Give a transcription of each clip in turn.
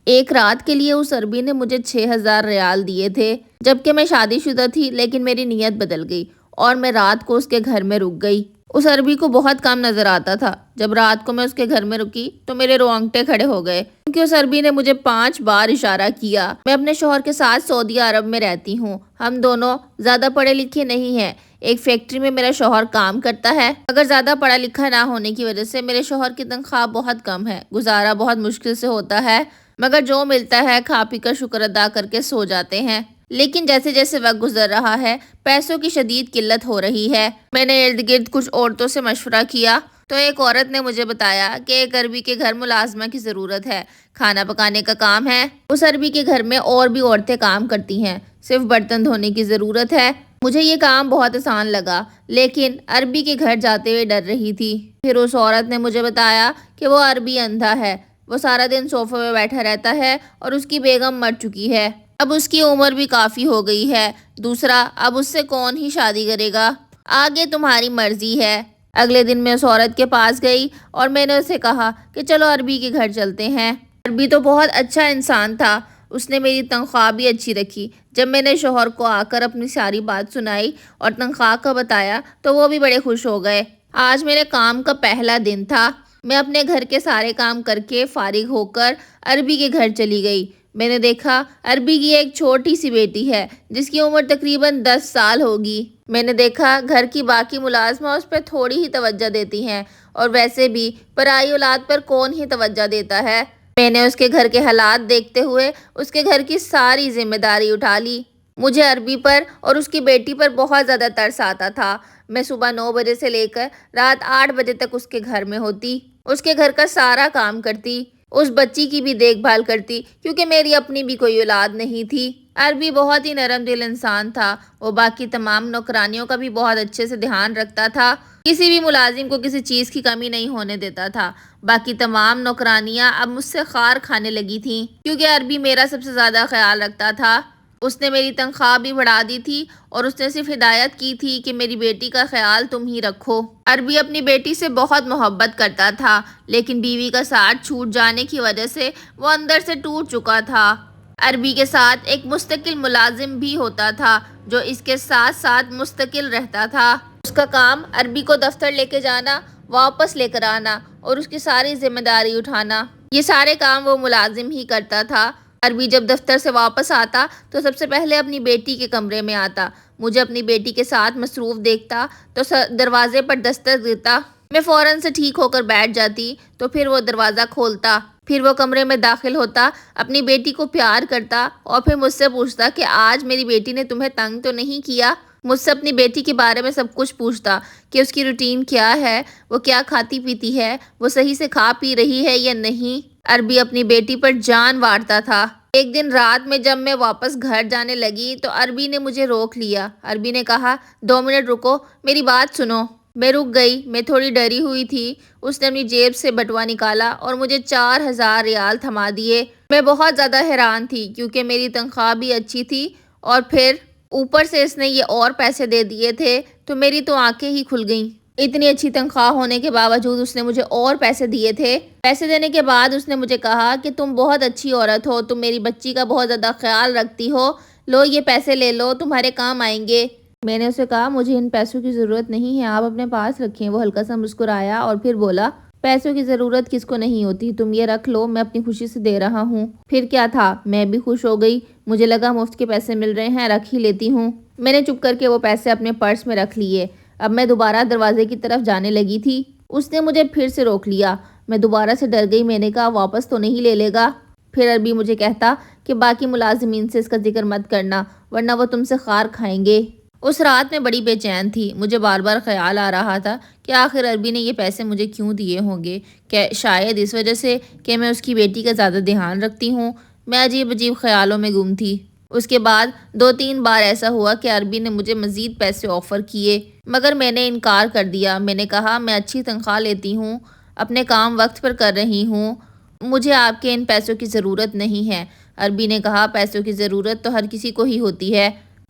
ایک رات کے لیے اس عربی نے مجھے 6,000 ریال دیے تھے، جبکہ میں شادی شدہ تھی، لیکن میری نیت بدل گئی اور میں رات کو اس کے گھر میں رک گئی۔ اس عربی کو بہت کم نظر آتا تھا۔ جب رات کو میں اس کے گھر میں رکی تو میرے رونگٹے کھڑے ہو گئے، کیونکہ اس عربی نے مجھے 5 بار اشارہ کیا۔ میں اپنے شوہر کے ساتھ سعودی عرب میں رہتی ہوں۔ ہم دونوں زیادہ پڑھے لکھے نہیں ہیں۔ ایک فیکٹری میں میرا شوہر کام کرتا ہے، مگر زیادہ پڑھا لکھا نہ ہونے کی وجہ سے میرے شوہر کی تنخواہ بہت کم ہے، گزارا بہت مشکل سے ہوتا ہے، مگر جو ملتا ہے کھا پی کر شکر ادا کر کے سو جاتے ہیں۔ لیکن جیسے جیسے وقت گزر رہا ہے، پیسوں کی شدید قلت ہو رہی ہے۔ میں نے ارد گرد کچھ عورتوں سے مشورہ کیا تو ایک عورت نے مجھے بتایا کہ ایک عربی کے گھر ملازمہ کی ضرورت ہے، کھانا پکانے کا کام ہے۔ اس عربی کے گھر میں اور بھی عورتیں کام کرتی ہیں، صرف برتن دھونے کی ضرورت ہے۔ مجھے یہ کام بہت آسان لگا، لیکن عربی کے گھر جاتے ہوئے ڈر رہی تھی۔ پھر اس عورت نے مجھے بتایا کہ وہ عربی اندھا ہے، وہ سارا دن صوفے میں بیٹھا رہتا ہے اور اس کی بیگم مر چکی ہے۔ اب اس کی عمر بھی کافی ہو گئی ہے۔ دوسرا، اب اس سے کون ہی شادی کرے گا؟ آگے تمہاری مرضی ہے۔ اگلے دن میں اس عورت کے پاس گئی اور میں نے اسے کہا کہ چلو عربی کے گھر چلتے ہیں۔ عربی تو بہت اچھا انسان تھا، اس نے میری تنخواہ بھی اچھی رکھی۔ جب میں نے شوہر کو آ کر اپنی ساری بات سنائی اور تنخواہ کا بتایا تو وہ بھی بڑے خوش ہو گئے۔ آج میرے کام کا پہلا دن تھا۔ میں اپنے گھر کے سارے کام کر کے فارغ ہو کر عربی کے گھر چلی گئی۔ میں نے دیکھا عربی کی ایک چھوٹی سی بیٹی ہے جس کی عمر تقریباً 10 سال ہوگی۔ میں نے دیکھا گھر کی باقی ملازمہ اس پر تھوڑی ہی توجہ دیتی ہیں، اور ویسے بھی پرائی اولاد پر کون ہی توجہ دیتا ہے۔ میں نے اس کے گھر کے حالات دیکھتے ہوئے اس کے گھر کی ساری ذمہ داری اٹھا لی۔ مجھے عربی پر اور اس کی بیٹی پر بہت زیادہ ترس آتا تھا۔ میں صبح 9 بجے سے لے کر رات 8 بجے تک اس کے گھر میں ہوتی، اس کے گھر کا سارا کام کرتی، اس بچی کی بھی دیکھ بھال کرتی، کیونکہ میری اپنی بھی کوئی اولاد نہیں تھی۔ عربی بہت ہی نرم دل انسان تھا۔ وہ باقی تمام نوکرانیوں کا بھی بہت اچھے سے دھیان رکھتا تھا، کسی بھی ملازم کو کسی چیز کی کمی نہیں ہونے دیتا تھا۔ باقی تمام نوکرانیاں اب مجھ سے خار کھانے لگی تھیں، کیونکہ عربی میرا سب سے زیادہ خیال رکھتا تھا۔ اس نے میری تنخواہ بھی بڑھا دی تھی اور اس نے صرف ہدایت کی تھی کہ میری بیٹی کا خیال تم ہی رکھو۔ عربی اپنی بیٹی سے بہت محبت کرتا تھا، لیکن بیوی کا ساتھ چھوٹ جانے کی وجہ سے وہ اندر سے ٹوٹ چکا تھا۔ عربی کے ساتھ ایک مستقل ملازم بھی ہوتا تھا جو اس کے ساتھ ساتھ مستقل رہتا تھا۔ اس کا کام عربی کو دفتر لے کے جانا، واپس لے کر آنا اور اس کی ساری ذمہ داری اٹھانا، یہ سارے کام وہ ملازم ہی کرتا تھا۔ عربی جب دفتر سے واپس آتا تو سب سے پہلے اپنی بیٹی کے کمرے میں آتا، مجھے اپنی بیٹی کے ساتھ مصروف دیکھتا تو دروازے پر دستک دیتا۔ میں فوراً سے ٹھیک ہو کر بیٹھ جاتی تو پھر وہ دروازہ کھولتا، پھر وہ کمرے میں داخل ہوتا، اپنی بیٹی کو پیار کرتا اور پھر مجھ سے پوچھتا کہ آج میری بیٹی نے تمہیں تنگ تو نہیں کیا۔ مجھ سے اپنی بیٹی کے بارے میں سب کچھ پوچھتا کہ اس کی روٹین کیا ہے، وہ کیا کھاتی پیتی ہے، وہ صحیح سے کھا پی رہی ہے یا نہیں۔ عربی اپنی بیٹی پر جان وارتا تھا۔ ایک دن رات میں جب میں واپس گھر جانے لگی تو عربی نے مجھے روک لیا۔ عربی نے کہا 2 منٹ رکو، میری بات سنو۔ میں رک گئی، میں تھوڑی ڈری ہوئی تھی۔ اس نے اپنی جیب سے بٹوا نکالا اور مجھے 4,000 ریال تھما دیے۔ میں بہت زیادہ حیران تھی کیونکہ میری تنخواہ بھی اچھی تھی اور پھر اوپر سے اس نے یہ اور پیسے دے دیے تھے تو میری تو آنکھیں ہی کھل گئیں۔ اتنی اچھی تنخواہ ہونے کے باوجود اس نے مجھے اور پیسے دیے تھے۔ پیسے دینے کے بعد اس نے مجھے کہا کہ تم بہت اچھی عورت ہو، تم میری بچی کا بہت زیادہ خیال رکھتی ہو، لو یہ پیسے لے لو، تمہارے کام آئیں گے۔ میں نے اسے کہا مجھے ان پیسوں کی ضرورت نہیں ہے، آپ اپنے پاس رکھیں۔ وہ ہلکا سا مسکرایا اور پھر بولا پیسوں کی ضرورت کس کو نہیں ہوتی، تم یہ رکھ لو، میں اپنی خوشی سے دے رہا ہوں۔ پھر کیا تھا، میں بھی خوش ہو گئی، مجھے لگا مفت کے پیسے مل رہے ہیں، رکھ ہی لیتی ہوں۔ میں نے چپ کر کے وہ پیسے اپنے پرس میں رکھ لیے۔ اب میں دوبارہ دروازے کی طرف جانے لگی تھی، اس نے مجھے پھر سے روک لیا۔ میں دوبارہ سے ڈر گئی، میں نے کہا واپس تو نہیں لے لے گا؟ پھر عربی مجھے کہتا کہ باقی ملازمین سے اس کا ذکر مت کرنا ورنہ وہ تم سے خار کھائیں گے۔ اس رات میں بڑی بے چین تھی، مجھے بار بار خیال آ رہا تھا کہ آخر عربی نے یہ پیسے مجھے کیوں دیے ہوں گے، کہ شاید اس وجہ سے کہ میں اس کی بیٹی کا زیادہ دھیان رکھتی ہوں۔ میں عجیب عجیب خیالوں میں گم تھی۔ اس کے بعد 2-3 بار ایسا ہوا کہ عربی نے مجھے مزید پیسے آفر کیے، مگر میں نے انکار کر دیا۔ میں نے کہا میں اچھی تنخواہ لیتی ہوں، اپنے کام وقت پر کر رہی ہوں، مجھے آپ کے ان پیسوں کی ضرورت نہیں ہے۔ عربی نے کہا پیسوں کی ضرورت تو ہر کسی کو ہی ہوتی ہے،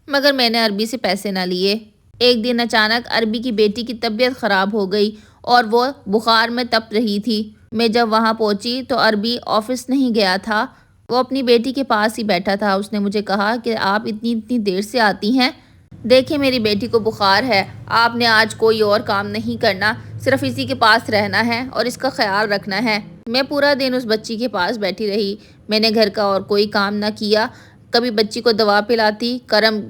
مگر میں نے عربی سے پیسے نہ لیے۔ ایک دن اچانک عربی کی بیٹی کی طبیعت خراب ہو گئی اور وہ بخار میں تپ رہی تھی۔ میں جب وہاں پہنچی تو عربی آفس نہیں گیا تھا، وہ اپنی بیٹی کے پاس ہی بیٹھا تھا۔ اس نے مجھے کہا کہ آپ اتنی دیر سے آتی ہیں؟ دیکھیں میری بیٹی کو بخار ہے، آپ نے آج کوئی اور کام نہیں کرنا، صرف اسی کے پاس رہنا ہے اور اس کا خیال رکھنا ہے۔ میں پورا دن اس بچی کے پاس بیٹھی رہی، میں نے گھر کا اور کوئی کام نہ کیا۔ کبھی بچی کو دوا پلاتی،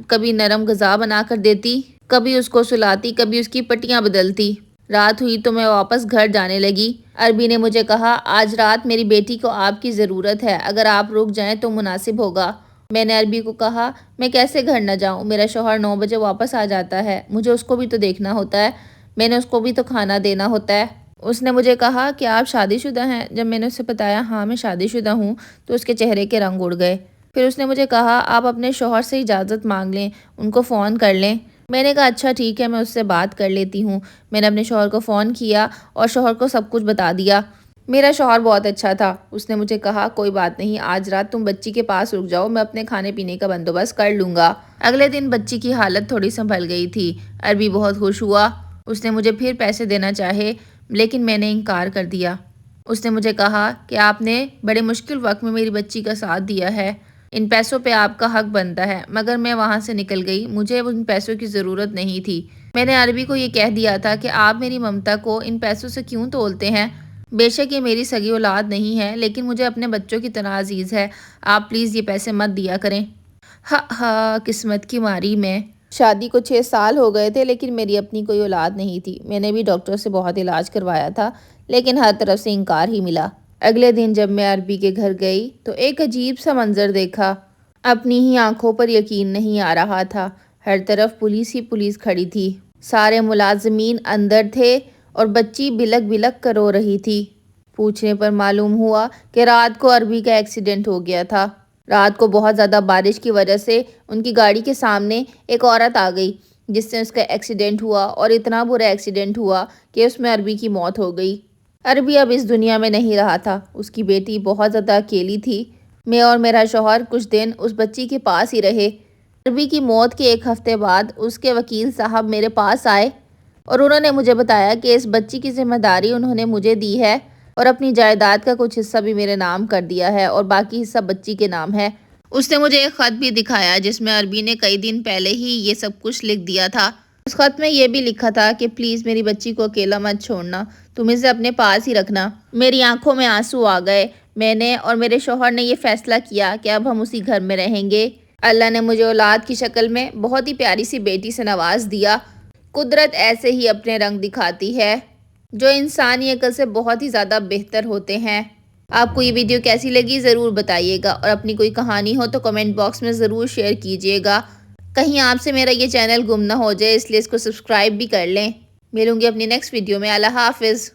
کبھی نرم غذا بنا کر دیتی، کبھی اس کو سلاتی، کبھی اس کی پٹیاں بدلتی۔ رات ہوئی تو میں واپس گھر جانے لگی۔ عربی نے مجھے کہا آج رات میری بیٹی کو آپ کی ضرورت ہے، اگر آپ رک جائیں تو مناسب ہوگا۔ میں نے عربی کو کہا میں کیسے گھر نہ جاؤں، میرا شوہر 9 بجے واپس آ جاتا ہے، مجھے اس کو بھی تو دیکھنا ہوتا ہے، میں نے اس کو بھی تو کھانا دینا ہوتا ہے۔ اس نے مجھے کہا کہ آپ شادی شدہ ہیں؟ جب میں نے اسے بتایا ہاں میں شادی شدہ ہوں تو اس کے چہرے کے رنگ اڑ گئے۔ پھر اس نے مجھے کہا آپ اپنے شوہر سے اجازت مانگ لیں، ان کو فون کر لیں۔ میں نے کہا اچھا ٹھیک ہے، میں اس سے بات کر لیتی ہوں۔ میں نے اپنے شوہر کو فون کیا اور شوہر کو سب کچھ بتا دیا۔ میرا شوہر بہت اچھا تھا، اس نے مجھے کہا کوئی بات نہیں، آج رات تم بچی کے پاس رک جاؤ، میں اپنے کھانے پینے کا بندوبست کر لوں گا۔ اگلے دن بچی کی حالت تھوڑی سنبھل گئی تھی۔ عربی بہت خوش ہوا، اس نے مجھے پھر پیسے دینا چاہے لیکن میں نے انکار کر دیا۔ اس نے مجھے کہا کہ آپ نے بڑے مشکل وقت میں میری بچی کا ساتھ دیا ہے، ان پیسوں پہ آپ کا حق بنتا ہے، مگر میں وہاں سے نکل گئی، مجھے ان پیسوں کی ضرورت نہیں تھی۔ میں نے عربی کو یہ کہہ دیا تھا کہ آپ میری ممتا کو ان پیسوں سے کیوں تولتے ہیں؟ بے شک یہ میری سگی اولاد نہیں ہے لیکن مجھے اپنے بچوں کی طرح عزیز ہے، آپ پلیز یہ پیسے مت دیا کریں۔ ہاں قسمت کی ماری میں شادی کو 6 سال ہو گئے تھے لیکن میری اپنی کوئی اولاد نہیں تھی۔ میں نے بھی ڈاکٹر سے بہت علاج کروایا تھا لیکن ہر طرف سے انکار ہی ملا۔ اگلے دن جب میں عربی کے گھر گئی تو ایک عجیب سا منظر دیکھا، اپنی ہی آنکھوں پر یقین نہیں آ رہا تھا۔ ہر طرف پولیس ہی پولیس کھڑی تھی، سارے ملازمین اندر تھے اور بچی بلک بلک کر رو رہی تھی۔ پوچھنے پر معلوم ہوا کہ رات کو عربی کا ایکسیڈنٹ ہو گیا تھا۔ رات کو بہت زیادہ بارش کی وجہ سے ان کی گاڑی کے سامنے ایک عورت آ گئی جس سے اس کا ایکسیڈنٹ ہوا اور اتنا برا ایکسیڈنٹ ہوا کہ اس میں عربی کی موت ہو گئی۔ عربی اب اس دنیا میں نہیں رہا تھا، اس کی بیٹی بہت زیادہ اکیلی تھی۔ میں اور میرا شوہر کچھ دن اس بچی کے پاس ہی رہے۔ عربی کی موت کے 1 ہفتے بعد اس کے وکیل صاحب میرے پاس آئے اور انہوں نے مجھے بتایا کہ اس بچی کی ذمہ داری انہوں نے مجھے دی ہے اور اپنی جائیداد کا کچھ حصہ بھی میرے نام کر دیا ہے اور باقی حصہ بچی کے نام ہے۔ اس نے مجھے ایک خط بھی دکھایا جس میں عربی نے کئی دن پہلے ہی یہ سب کچھ لکھ دیا تھا۔ اس خط میں یہ بھی لکھا تھا کہ پلیز میری بچی کو اکیلا مت چھوڑنا، تم اسے اپنے پاس ہی رکھنا۔ میری آنکھوں میں آنسو آ گئے۔ میں نے اور میرے شوہر نے یہ فیصلہ کیا کہ اب ہم اسی گھر میں رہیں گے۔ اللہ نے مجھے اولاد کی شکل میں بہت ہی پیاری سی بیٹی سے نواز دیا۔ قدرت ایسے ہی اپنے رنگ دکھاتی ہے جو انسانی عقل سے بہت ہی زیادہ بہتر ہوتے ہیں۔ آپ کو یہ ویڈیو کیسی لگی ضرور بتائیے گا اور اپنی کوئی کہانی ہو تو کمنٹ باکس میں ضرور شیئر کیجیے گا۔ کہیں آپ سے میرا یہ چینل گم نہ ہو جائے اس لیے اس کو سبسکرائب بھی کر لیں۔ ملوں گی اپنی نیکسٹ ویڈیو میں۔ اللہ حافظ۔